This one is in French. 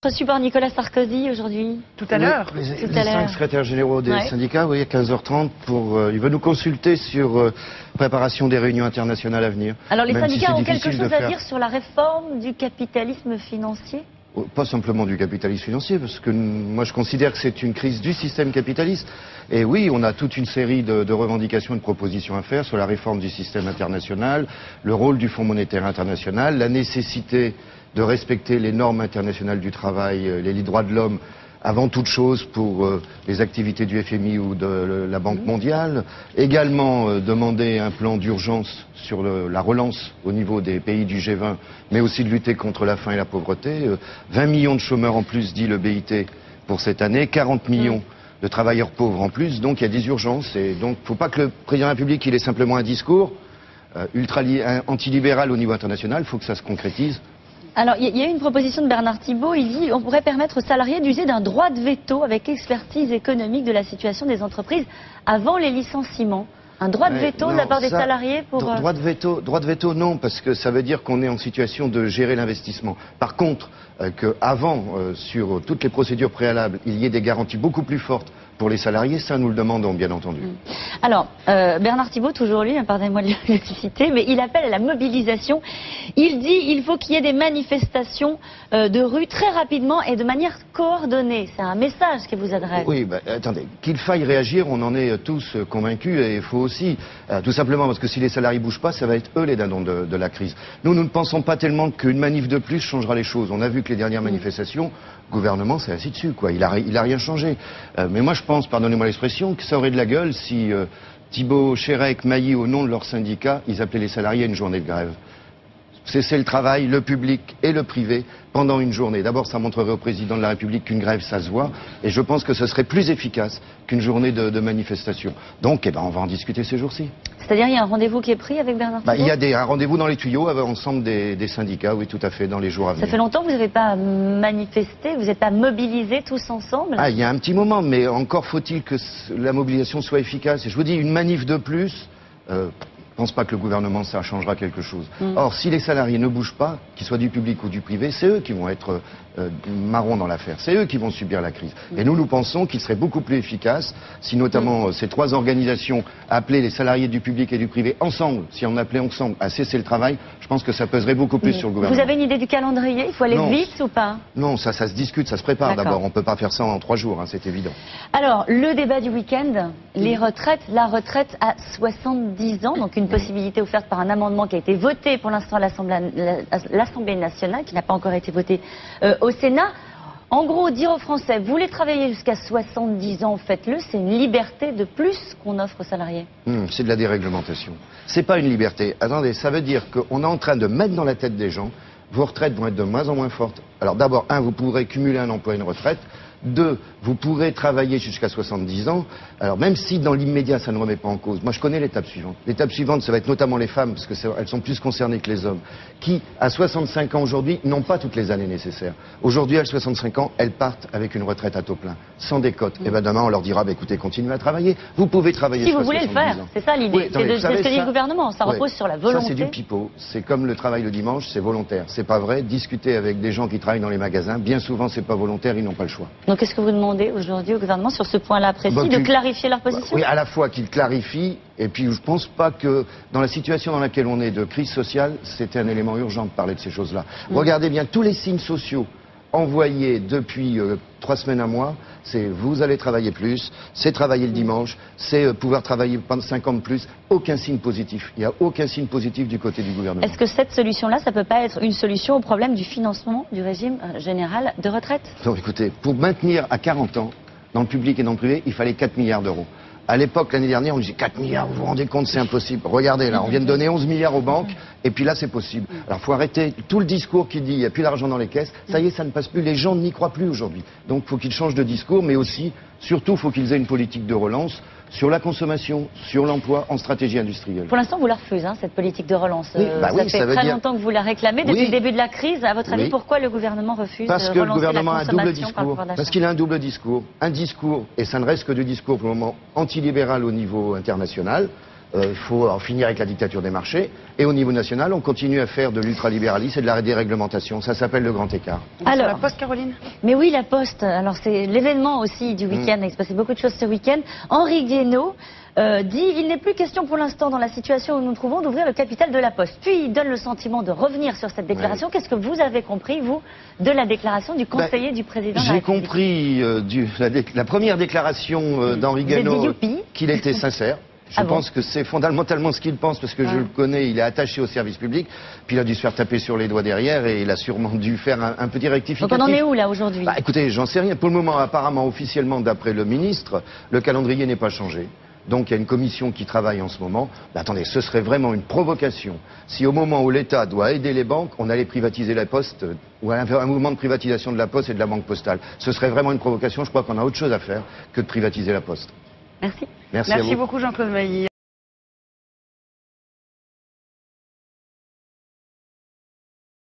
Reçu par Nicolas Sarkozy aujourd'hui. Tout à l'heure. Les 5 secrétaires généraux des syndicats, oui, à 15h30, il veut nous consulter sur préparation des réunions internationales à venir. Alors les syndicats ont quelque chose à dire sur la réforme du capitalisme financier? Pas simplement du capitalisme financier, parce que moi je considère que c'est une crise du système capitaliste. Et oui, on a toute une série de revendications et de propositions à faire sur la réforme du système international, le rôle du Fonds monétaire international, la nécessité de respecter les normes internationales du travail, les droits de l'homme avant toute chose pour les activités du FMI ou de la Banque mondiale. Également demander un plan d'urgence sur la relance au niveau des pays du G20, mais aussi de lutter contre la faim et la pauvreté. 20 millions de chômeurs en plus, dit le BIT, pour cette année, 40 millions de travailleurs pauvres en plus, donc il y a des urgences. Et donc il ne faut pas que le président de la République il ait simplement un discours antilibéral au niveau international, il faut que ça se concrétise. Alors, il y a une proposition de Bernard Thibault, il dit on pourrait permettre aux salariés d'user d'un droit de veto avec expertise économique de la situation des entreprises avant les licenciements. Un droit de veto de la part des salariés pour... Droit de veto, non, parce que ça veut dire qu'on est en situation de gérer l'investissement. Par contre, qu'avant, sur toutes les procédures préalables, il y ait des garanties beaucoup plus fortes pour les salariés, ça nous le demandons, bien entendu. Alors, Bernard Thibault, toujours lui, pardonnez-moi de le citer, mais il appelle à la mobilisation. Il dit qu'il faut qu'il y ait des manifestations de rue très rapidement et de manière coordonnée. C'est un message qu'il vous adresse. Oui, attendez, qu'il faille réagir, on en est tous convaincus, et il faut aussi, tout simplement parce que si les salariés ne bougent pas, ça va être eux les dindons de la crise. Nous ne pensons pas tellement qu'une manif de plus changera les choses. On a vu que les dernières manifestations, le gouvernement s'est assis dessus, quoi. Il a rien changé. Mais moi je pense, pardonnez-moi l'expression, que ça aurait de la gueule si Thibault, Chérec, Mailly, au nom de leur syndicat, ils appelaient les salariés à une journée de grève. Cesser le travail, le public et le privé, pendant une journée. D'abord, ça montrerait au président de la République qu'une grève, ça se voit. Et je pense que ce serait plus efficace qu'une journée de manifestation. Donc, on va en discuter ces jours-ci. C'est-à-dire, il y a un rendez-vous qui est pris avec Bernard Thibault? Il y a un rendez-vous dans les tuyaux avec l'ensemble des syndicats, oui, tout à fait, dans les jours à venir. Ça fait longtemps que vous n'avez pas manifesté, vous n'êtes pas mobilisés tous ensemble? Il y a un petit moment, mais encore faut-il que la mobilisation soit efficace. Et je vous dis, une manif de plus... Je ne pense pas que le gouvernement, ça changera quelque chose. Or, si les salariés ne bougent pas, qu'ils soient du public ou du privé, c'est eux qui vont être marrons dans l'affaire. C'est eux qui vont subir la crise. Et nous pensons qu'il serait beaucoup plus efficace si notamment ces trois organisations appelaient les salariés du public et du privé ensemble, si on appelait ensemble à cesser le travail, je pense que ça peserait beaucoup plus sur le gouvernement. Vous avez une idée du calendrier? Il faut aller vite ou pas? Non, ça se discute, ça se prépare d'abord. On ne peut pas faire ça en 3 jours, c'est évident. Alors, le débat du week-end, les retraites, la retraite à 70 ans, donc une possibilité offerte par un amendement qui a été voté pour l'instant à l'Assemblée nationale, qui n'a pas encore été voté au Sénat. En gros, dire aux Français, vous voulez travailler jusqu'à 70 ans, faites-le, c'est une liberté de plus qu'on offre aux salariés. C'est de la déréglementation. C'est pas une liberté. Attendez, ça veut dire qu'on est en train de mettre dans la tête des gens, vos retraites vont être de moins en moins fortes. Alors d'abord, vous pourrez cumuler un emploi et une retraite. 2, vous pourrez travailler jusqu'à 70 ans. Alors même si dans l'immédiat ça ne remet pas en cause, moi je connais l'étape suivante. L'étape suivante, ça va être notamment les femmes, parce qu'elles sont plus concernées que les hommes, qui à 65 ans aujourd'hui n'ont pas toutes les années nécessaires. Aujourd'hui à 65 ans, elles partent avec une retraite à taux plein, sans décote. Et demain on leur dira, écoutez, continuez à travailler. Vous pouvez travailler si vous voulez le faire, c'est ça l'idée. C'est ce que dit le gouvernement, ça repose sur la volonté. Ça c'est du pipeau, c'est comme le travail le dimanche, c'est volontaire. C'est pas vrai, discuter avec des gens qui travaillent dans les magasins, bien souvent c'est pas volontaire, ils n'ont pas le choix. Donc qu'est-ce que vous demandez aujourd'hui au gouvernement sur ce point-là précis, de clarifier leur position? Oui, à la fois qu'ils clarifient, et puis je ne pense pas que dans la situation dans laquelle on est de crise sociale, c'était un élément urgent de parler de ces choses-là. Regardez bien tous les signes sociaux envoyés depuis 3 semaines à mois, c'est vous allez travailler plus, c'est travailler le dimanche, c'est pouvoir travailler pendant 5 ans de plus, aucun signe positif. Il n'y a aucun signe positif du côté du gouvernement. Est-ce que cette solution-là, ça ne peut pas être une solution au problème du financement du régime général de retraite? Non, écoutez, pour maintenir à 40 ans, dans le public et dans le privé, il fallait 4 milliards d'euros. À l'époque, l'année dernière, on disait 4 milliards, vous vous rendez compte, c'est impossible. Regardez là, on vient de donner 11 milliards aux banques, et puis là, c'est possible. Alors, il faut arrêter tout le discours qui dit il n'y a plus d'argent dans les caisses. Ça y est, ça ne passe plus. Les gens n'y croient plus aujourd'hui. Donc, il faut qu'ils changent de discours, mais aussi, surtout, il faut qu'ils aient une politique de relance sur la consommation, sur l'emploi, en stratégie industrielle. Pour l'instant, vous la refusez, cette politique de relance. Ça fait très longtemps que vous la réclamez, depuis le début de la crise. À votre avis, pourquoi le gouvernement refuse de relancer la consommation? Parce que le gouvernement a un double discours. Parce qu'il a un double discours. Un discours, et ça ne reste que du discours pour le moment, antilibéral au niveau international. Il faut en finir avec la dictature des marchés. Et au niveau national, on continue à faire de l'ultralibéralisme et de la déréglementation. Ça s'appelle le grand écart. Alors, la Poste, Caroline? Mais oui, la Poste. Alors, c'est l'événement aussi du week-end. Il s'est passé beaucoup de choses ce week-end. Henri Guénaud dit il n'est plus question pour l'instant, dans la situation où nous nous trouvons, d'ouvrir le capital de la Poste. Puis il donne le sentiment de revenir sur cette déclaration. Qu'est-ce que vous avez compris, vous, de la déclaration du conseiller du président de la République? J'ai compris la première déclaration d'Henri Guénaud qu'il était sincère. Je pense que c'est fondamentalement ce qu'il pense, parce que je le connais, il est attaché au service public, puis il a dû se faire taper sur les doigts derrière, et il a sûrement dû faire un petit rectificatif. Donc on en est où là aujourd'hui? Écoutez, j'en sais rien. Pour le moment, apparemment, officiellement, d'après le ministre, le calendrier n'est pas changé. Donc il y a une commission qui travaille en ce moment. Attendez, ce serait vraiment une provocation si au moment où l'État doit aider les banques, on allait privatiser la Poste, ou un mouvement de privatisation de la Poste et de la Banque Postale. Ce serait vraiment une provocation. Je crois qu'on a autre chose à faire que de privatiser la Poste. Merci. Merci à vous. Beaucoup Jean-Claude Mailly.